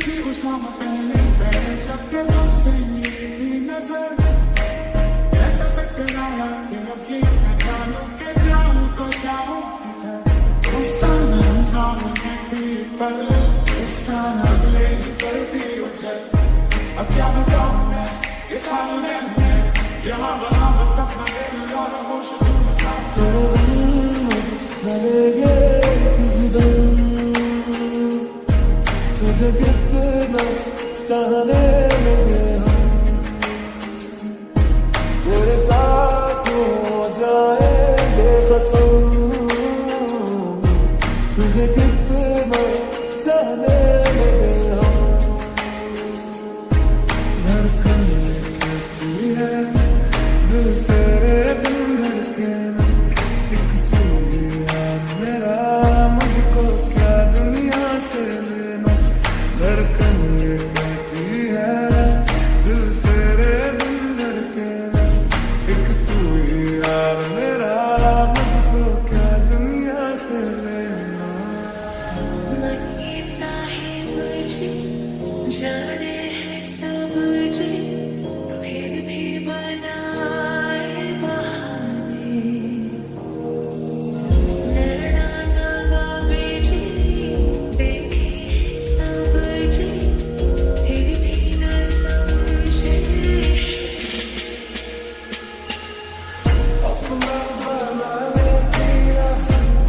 थी वो शाम पहले पहले जब के तुमसे मिली नजर, ऐसा टकराया कि अब ये मैं जानूं के जाऊं तो जाऊं किधर। गुस्सा न इंसानों में थी पर गुस्सा न अगले पर भी उछल। अब क्या बताऊं मैं इस हाल में मैं यहाँ वहाँ बस अपना दिल और होश तुम बताओ। लगेगे किधर तुझे कितना चाहने लगे हम, तेरे साथ हो जाएंगे खत्म। तुझे कितना चाहने लगे हम, धड़कन कहती है दिल तेरे बिन धड़के ना। एक तू ही है मेरा, मुझको क्या दुनिया से लेना। धड़कन ये कहती है दिल तेरे बिन धड़के ना। एक तू ही यार मेरा, मुझको क्या दुनिया से लेना। मनी साहिब जी जाने है सब जी, फिर भी बनाए बहाने। नैना नवाबी जी देखे है सब जी, फिर भी न समझे। अपना बना ले पिया,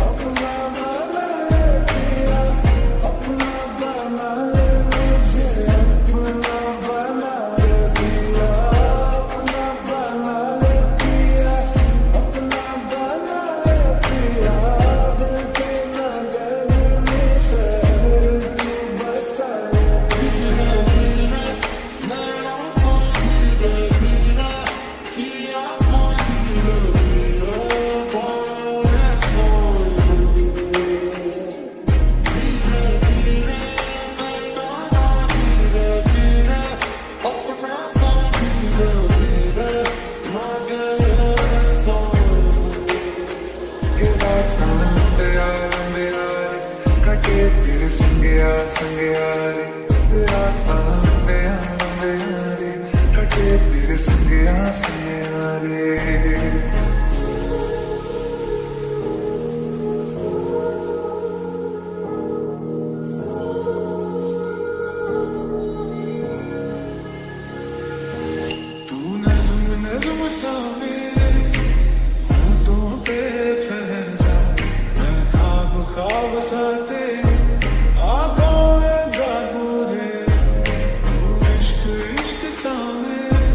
अपना बना ले पिया, अपना बना ले मुझे, अपना बना ले पिया, अपना बना ले पिया, अपना बना ले पिया। दिल के नगर में शहर तू बसा ले। तू नज़्म नज़्म सा मेरे होंठों पे ठहर जा, मैं ख्वाब ख्वाब सा तेरी आँखों में जागू रे। तू इश्क इश्क सा मेरे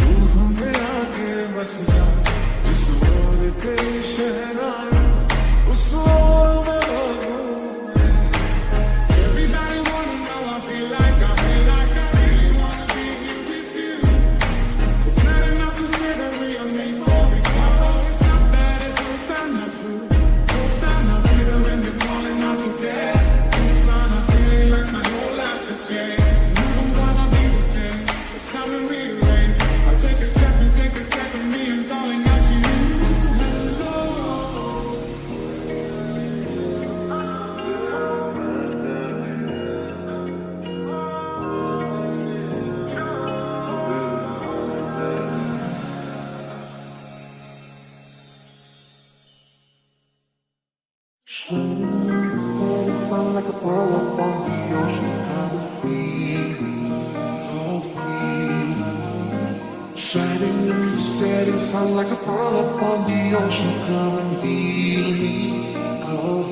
रूह में आके बस जा, जिस ओर तेरी शहनाई उस ओर मैं भागूं। Everybody wanna know I feel like I really wanna be here with you. It's not enough to say that we are made for each other. It's not that, it's no sign not true. No sign not either when they're calling out to death. No sign I'm feeling like my whole life's a change. Never gonna be the same. It's time to rearrange. I'll take a step, you take a step, and me I'm calling out to you. Hello. Sound like a pearl upon the ocean, kind of feeling, oh feeling. Shining in the setting, sound like a pearl upon the ocean, come and be me, oh